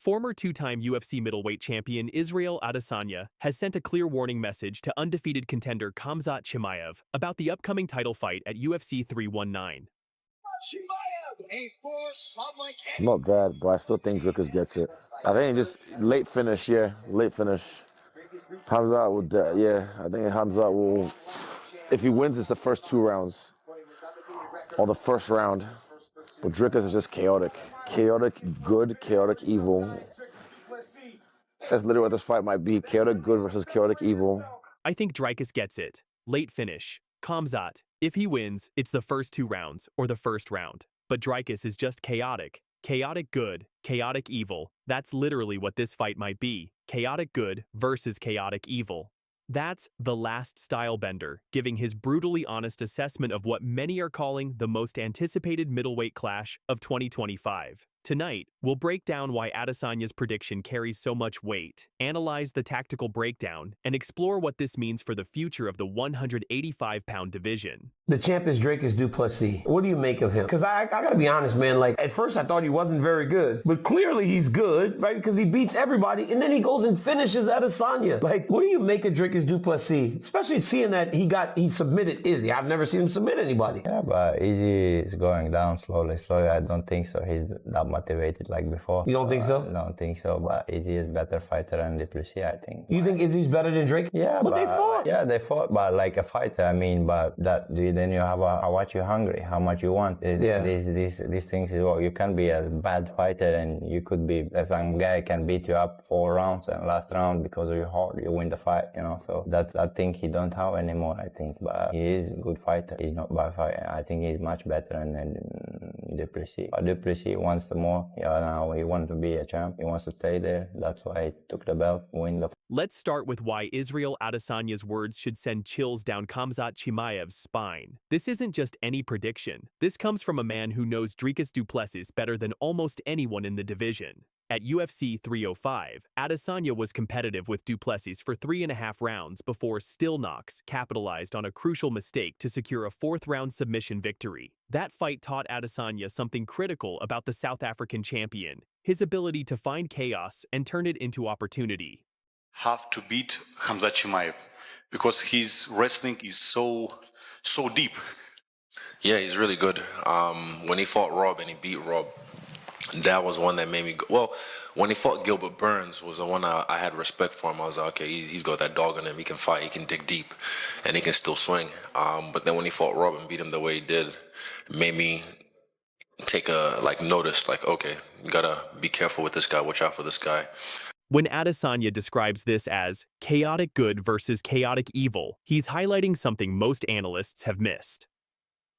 Former two-time UFC middleweight champion Israel Adesanya has sent a clear warning message to undefeated contender Khamzat Chimaev about the upcoming title fight at UFC 319. Not bad, but I still think Dricus gets it. I think just late finish, yeah, late finish. Khamzat would, yeah, I think Khamzat will, if he wins, it's the first 2 rounds, or the first round. But Dricus is just chaotic. Chaotic good, chaotic evil. That's literally what this fight might be. Chaotic good versus chaotic evil. I think Dricus gets it. Late finish. Khamzat, if he wins, it's the first 2 rounds, or the first round. But Dricus is just chaotic. Chaotic good, chaotic evil. That's literally what this fight might be. Chaotic good versus chaotic evil. That's the last style bender, giving his brutally honest assessment of what many are calling the most anticipated middleweight clash of 2025. Tonight, we'll break down why Adesanya's prediction carries so much weight, analyze the tactical breakdown, and explore what this means for the future of the 185-pound division. The champ is Dricus du Plessis. What do you make of him? Because I gotta be honest, man, like, at first I thought he wasn't very good, but clearly he's good, right? Because he beats everybody, and then he goes and finishes Adesanya. Like, what do you make of Dricus du Plessis? Especially seeing that he submitted Izzy. I've never seen him submit anybody. Yeah, but Izzy is going down slowly. I don't think so. He's that motivated like before. You don't think so? I don't think so, but Izzy is better fighter than Du Plessis, I think. You think Izzy's better than Drake? Yeah, but they fought. Yeah, they fought, but like a fighter, I mean, but then you have how much you're hungry, how much you want. These things is what you can be a bad fighter, and you could be some guy can beat you up 4 rounds and last round because of your heart, you win the fight, you know. So that's I think he don't have anymore. I think, but he is a good fighter. He's not bad fighter. I think he's much better than Du Plessis. But Du Plessis wants the more. Yeah, now he wants to be a champ. He wants to stay there. That's why he took the belt, win the. Let's start with why Israel Adesanya's words should send chills down Khamzat Chimaev's spine. This isn't just any prediction. This comes from a man who knows Dricus du Plessis better than almost anyone in the division. At UFC 305, Adesanya was competitive with du Plessis for 3.5 rounds before Still Knocks capitalized on a crucial mistake to secure a 4th-round submission victory. That fight taught Adesanya something critical about the South African champion, his ability to find chaos and turn it into opportunity. Have to beat Khamzat Chimaev because his wrestling is so deep. Yeah, he's really good. When he fought Rob and he beat Rob, that was one that made me go. Well, when he fought Gilbert Burns was the one I had respect for him. I was like, okay, he's got that dog in him. He can fight, he can dig deep, and he can still swing. But then when he fought Rob and beat him the way he did, it made me take a notice. Like, okay, you gotta be careful with this guy. Watch out for this guy. When Adesanya describes this as chaotic good versus chaotic evil, he's highlighting something most analysts have missed.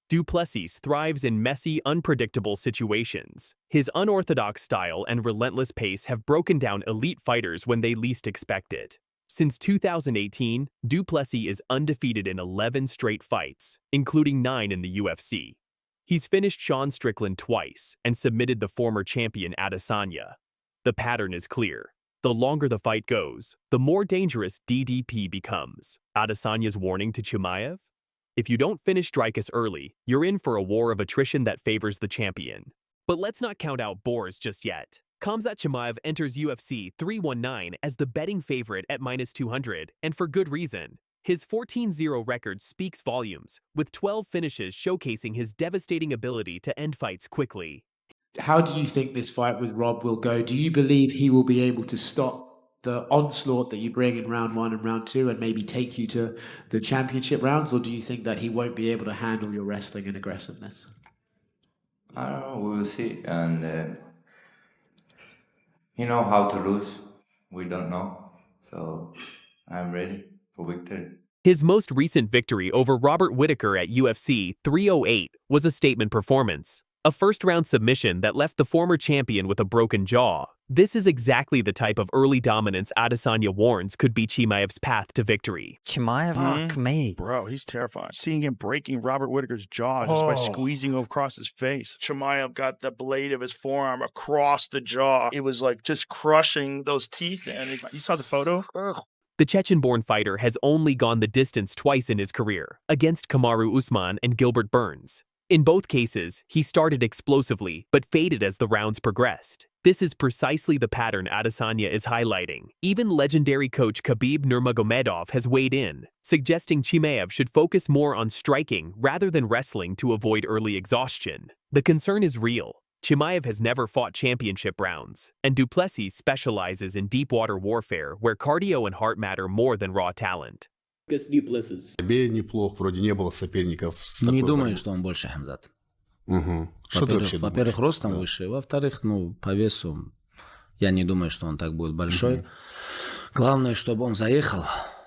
Du Plessis thrives in messy, unpredictable situations. His unorthodox style and relentless pace have broken down elite fighters when they least expect it. Since 2018, Du Plessis is undefeated in 11 straight fights, including 9 in the UFC. He's finished Sean Strickland twice and submitted the former champion Adesanya. The pattern is clear. The longer the fight goes, the more dangerous DDP becomes. Adesanya's warning to Chimaev? If you don't finish Dricus early, you're in for a war of attrition that favors the champion. But let's not count out Borz just yet. Khamzat Chimaev enters UFC 319 as the betting favorite at -200, and for good reason. His 14-0 record speaks volumes, with 12 finishes showcasing his devastating ability to end fights quickly. How do you think this fight with Rob will go? Do you believe he will be able to stop the onslaught that you bring in round 1 and round 2 and maybe take you to the championship rounds, or do you think that he won't be able to handle your wrestling and aggressiveness? I don't know, we'll see. And you know how to lose. We don't know. So I'm ready for victory. His most recent victory over Robert Whittaker at UFC 308 was a statement performance. A first-round submission that left the former champion with a broken jaw. This is exactly the type of early dominance Adesanya warns could be Chimaev's path to victory. Chimaev, fuck me. Bro, he's terrifying. Seeing him breaking Robert Whittaker's jaw just by squeezing across his face. Chimaev got the blade of his forearm across the jaw. It was like just crushing those teeth. And you saw the photo? Ugh. The Chechen-born fighter has only gone the distance twice in his career, against Kamaru Usman and Gilbert Burns. In both cases, he started explosively, but faded as the rounds progressed. This is precisely the pattern Adesanya is highlighting. Even legendary coach Khabib Nurmagomedov has weighed in, suggesting Chimaev should focus more on striking rather than wrestling to avoid early exhaustion. The concern is real. Chimaev has never fought championship rounds, and du Plessis specializes in deep-water warfare where cardio and heart matter more than raw talent. Dricus du Plessis. Тебе неплох, вроде не было соперников с Не такой думаю, борьбой. что он больше Хамзат. Мгм. Что ты вообще думаешь? Во-первых, ростом Да. выше. Во-вторых, по весу я не думаю, что он так будет большой. Главное, чтобы он заехал.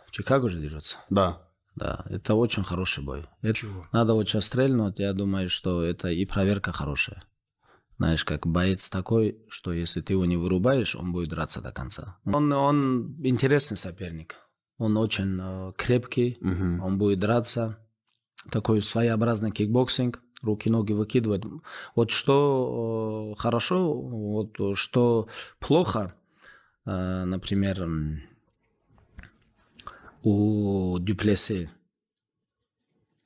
В Чикаго же дерется. Да. Да, это очень хороший бой. Чего? Надо вот сейчас стрельнуть. Я думаю, что это и проверка хорошая. Знаешь, как боец такой, что если ты его не вырубаешь, он будет драться до конца. Он интересный соперник. Он очень крепкий. Он будет драться. Такой своеобразный кикбоксинг. Руки-ноги выкидывать. Вот что хорошо, вот что плохо, например, у Дю Плесси.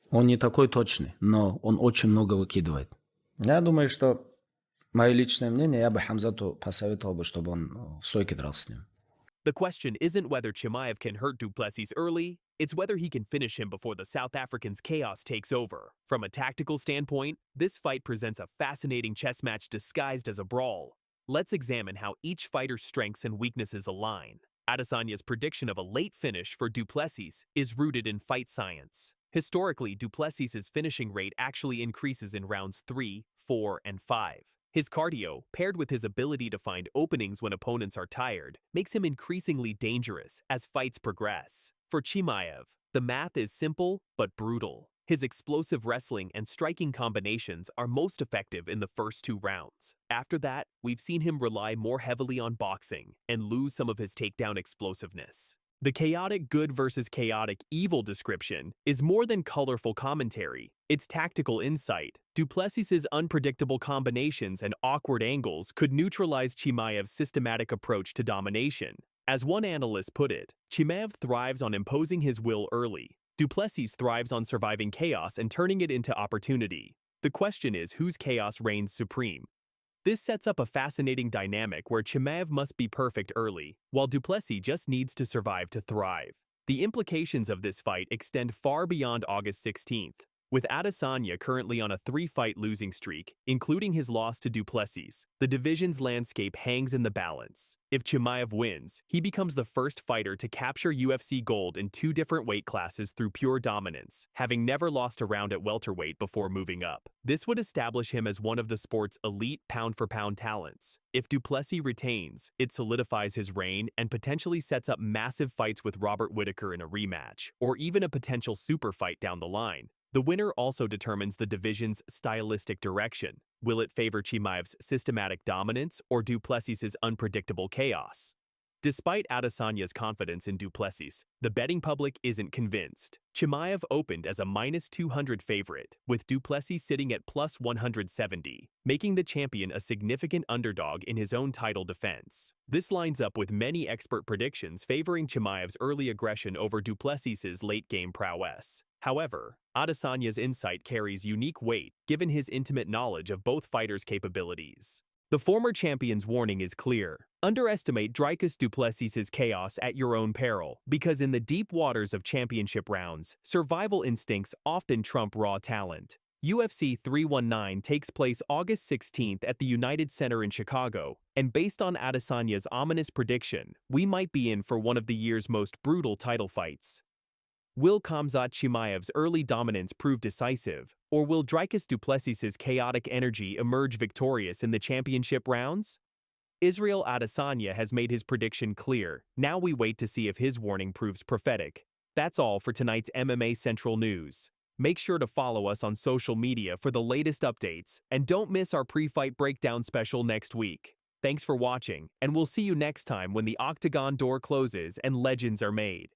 Он не такой точный, но он очень много выкидывает. Я думаю, что мое личное мнение, я бы Хамзату посоветовал бы, чтобы он в стойке дрался с ним. The question isn't whether Chimaev can hurt du Plessis early, it's whether he can finish him before the South African's chaos takes over. From a tactical standpoint, this fight presents a fascinating chess match disguised as a brawl. Let's examine how each fighter's strengths and weaknesses align. Adesanya's prediction of a late finish for du Plessis is rooted in fight science. Historically, du Plessis' finishing rate actually increases in rounds 3, 4, and 5. His cardio, paired with his ability to find openings when opponents are tired, makes him increasingly dangerous as fights progress. For Chimaev, the math is simple but brutal. His explosive wrestling and striking combinations are most effective in the first 2 rounds. After that, we've seen him rely more heavily on boxing and lose some of his takedown explosiveness. The chaotic good versus chaotic evil description is more than colorful commentary. It's tactical insight. Du Plessis' unpredictable combinations and awkward angles could neutralize Chimaev's systematic approach to domination. As one analyst put it, Chimaev thrives on imposing his will early. Du Plessis thrives on surviving chaos and turning it into opportunity. The question is whose chaos reigns supreme. This sets up a fascinating dynamic where Chimaev must be perfect early, while du Plessis just needs to survive to thrive. The implications of this fight extend far beyond August 16th. With Adesanya currently on a 3-fight losing streak, including his loss to du Plessis, the division's landscape hangs in the balance. If Chimaev wins, he becomes the first fighter to capture UFC gold in 2 different weight classes through pure dominance, having never lost a round at welterweight before moving up. This would establish him as one of the sport's elite pound-for-pound talents. If du Plessis retains, it solidifies his reign and potentially sets up massive fights with Robert Whittaker in a rematch, or even a potential super fight down the line. The winner also determines the division's stylistic direction. Will it favor Chimaev's systematic dominance or du Plessis' unpredictable chaos? Despite Adesanya's confidence in du Plessis, the betting public isn't convinced. Chimaev opened as a -200 favorite, with du Plessis sitting at +170, making the champion a significant underdog in his own title defense. This lines up with many expert predictions favoring Chimaev's early aggression over du Plessis' late-game prowess. However, Adesanya's insight carries unique weight given his intimate knowledge of both fighters' capabilities. The former champion's warning is clear. Underestimate Dricus du Plessis' chaos at your own peril, because in the deep waters of championship rounds, survival instincts often trump raw talent. UFC 319 takes place August 16th at the United Center in Chicago, and based on Adesanya's ominous prediction, we might be in for one of the year's most brutal title fights. Will Khamzat Chimaev's early dominance prove decisive, or will Dricus du Plessis' chaotic energy emerge victorious in the championship rounds? Israel Adesanya has made his prediction clear. Now we wait to see if his warning proves prophetic. That's all for tonight's MMA Central News. Make sure to follow us on social media for the latest updates, and don't miss our pre-fight breakdown special next week. Thanks for watching, and we'll see you next time when the octagon door closes and legends are made.